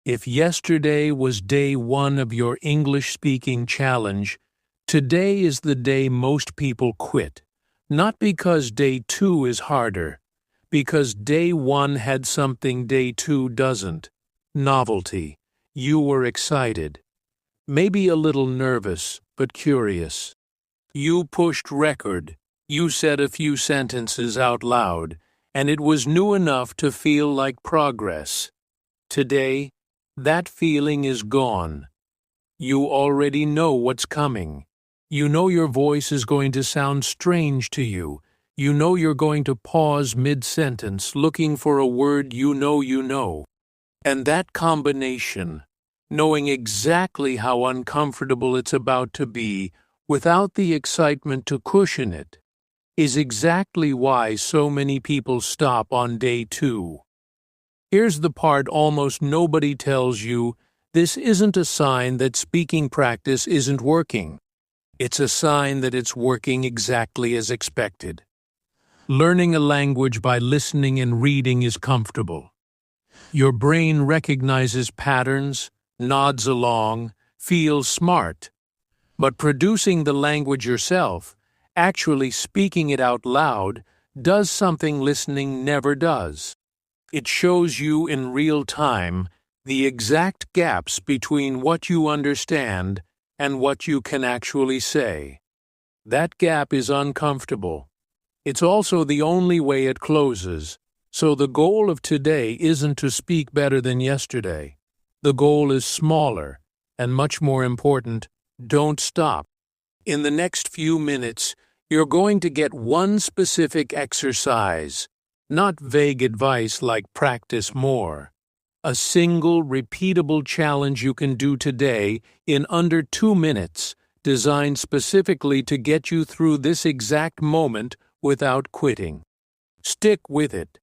If yesterday was day 1 of your English-speaking challenge, today is the day most people quit. Not because day 2 is harder, because day 1 had something day 2 doesn't. Novelty. You were excited. Maybe a little nervous, but curious. You pushed record. You said a few sentences out loud, and it was new enough to feel like progress. Today, that feeling is gone. You already know what's coming. You know your voice is going to sound strange to you. You know you're going to pause mid-sentence looking for a word you know. And that combination, knowing exactly how uncomfortable it's about to be without the excitement to cushion it, is exactly why so many people stop on day 2. Here's the part almost nobody tells you: this isn't a sign that speaking practice isn't working. It's a sign that it's working exactly as expected. Learning a language by listening and reading is comfortable. Your brain recognizes patterns, nods along, feels smart. But producing the language yourself, actually speaking it out loud, does something listening never does. It shows you in real time the exact gaps between what you understand and what you can actually say. That gap is uncomfortable. It's also the only way it closes. So the goal of today isn't to speak better than yesterday. The goal is smaller, and much more important, don't stop. In the next few minutes, you're going to get one specific exercise, not vague advice like practice more. A single, repeatable challenge you can do today in under 2 minutes, designed specifically to get you through this exact moment without quitting. Stick with it,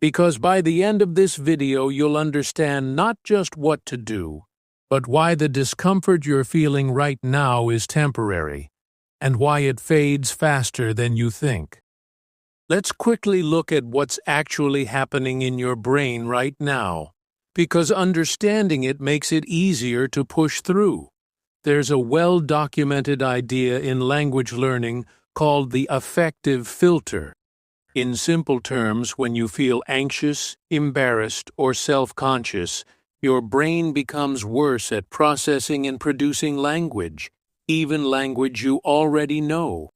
because by the end of this video you'll understand not just what to do, but why the discomfort you're feeling right now is temporary, and why it fades faster than you think. Let's quickly look at what's actually happening in your brain right now, because understanding it makes it easier to push through. There's a well-documented idea in language learning called the affective filter. In simple terms, when you feel anxious, embarrassed, or self-conscious, your brain becomes worse at processing and producing language, even language you already know.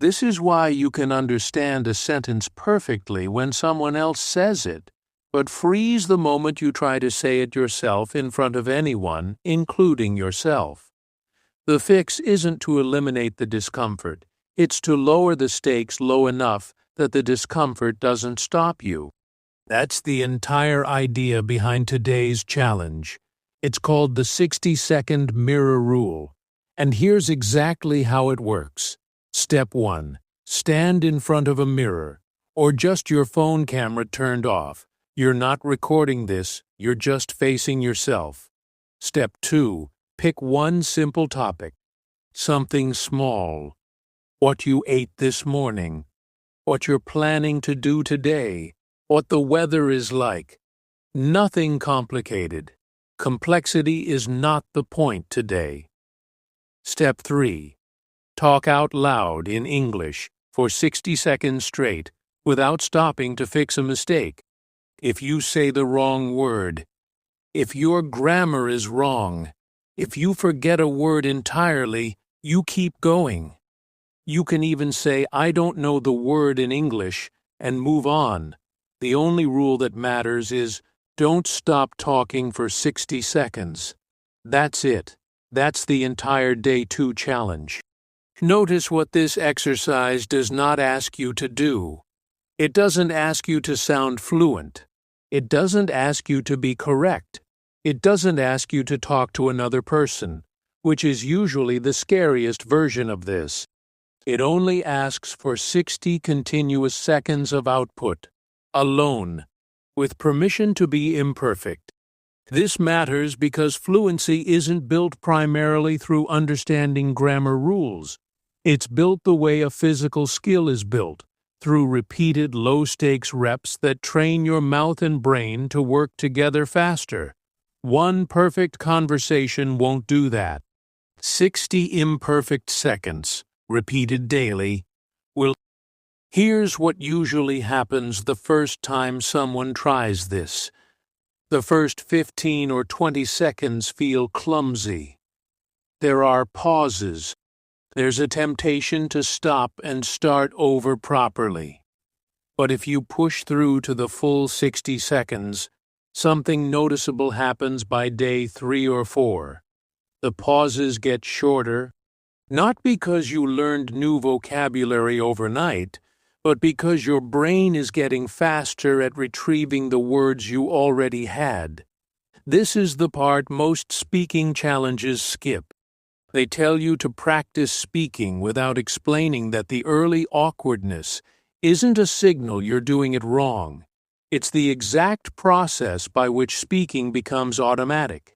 This is why you can understand a sentence perfectly when someone else says it, but freeze the moment you try to say it yourself in front of anyone, including yourself. The fix isn't to eliminate the discomfort. It's to lower the stakes low enough that the discomfort doesn't stop you. That's the entire idea behind today's challenge. It's called the 60-second mirror rule. And here's exactly how it works. Step 1. Stand in front of a mirror, or just your phone camera turned off. You're not recording this, you're just facing yourself. Step 2. Pick one simple topic. Something small. What you ate this morning. What you're planning to do today. What the weather is like. Nothing complicated. Complexity is not the point today. Step 3. Talk out loud in English for 60 seconds straight without stopping to fix a mistake. If you say the wrong word, if your grammar is wrong, if you forget a word entirely, you keep going. You can even say, "I don't know the word in English," and move on. The only rule that matters is don't stop talking for 60 seconds. That's it. That's the entire Day 2 challenge. Notice what this exercise does not ask you to do. It doesn't ask you to sound fluent. It doesn't ask you to be correct. It doesn't ask you to talk to another person, which is usually the scariest version of this. It only asks for 60 continuous seconds of output, alone, with permission to be imperfect. This matters because fluency isn't built primarily through understanding grammar rules. It's built the way a physical skill is built, through repeated low-stakes reps that train your mouth and brain to work together faster. One perfect conversation won't do that. 60 imperfect seconds, repeated daily, will. Here's what usually happens the first time someone tries this. The first 15 or 20 seconds feel clumsy. There are pauses. There's a temptation to stop and start over properly. But if you push through to the full 60 seconds, something noticeable happens by day 3 or 4. The pauses get shorter, not because you learned new vocabulary overnight, but because your brain is getting faster at retrieving the words you already had. This is the part most speaking challenges skip. They tell you to practice speaking without explaining that the early awkwardness isn't a signal you're doing it wrong. It's the exact process by which speaking becomes automatic.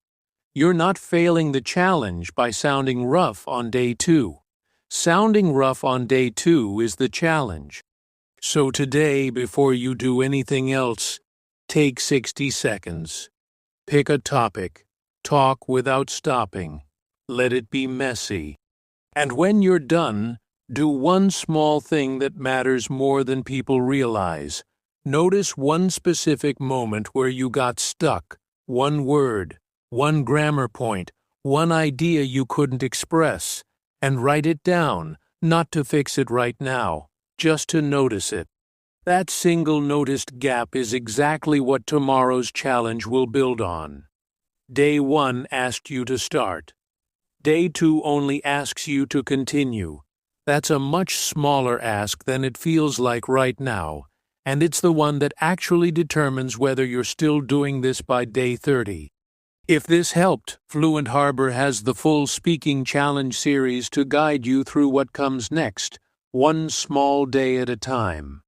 You're not failing the challenge by sounding rough on day 2. Sounding rough on day 2 is the challenge. So today, before you do anything else, take 60 seconds. Pick a topic. Talk without stopping. Let it be messy. And when you're done, do one small thing that matters more than people realize. Notice one specific moment where you got stuck, one word, one grammar point, one idea you couldn't express, and write it down, not to fix it right now, just to notice it. That single noticed gap is exactly what tomorrow's challenge will build on. Day 1 asked you to start. Day 2 only asks you to continue. That's a much smaller ask than it feels like right now, and it's the one that actually determines whether you're still doing this by day 30. If this helped, Fluent Harbor has the full Speaking Challenge series to guide you through what comes next, one small day at a time.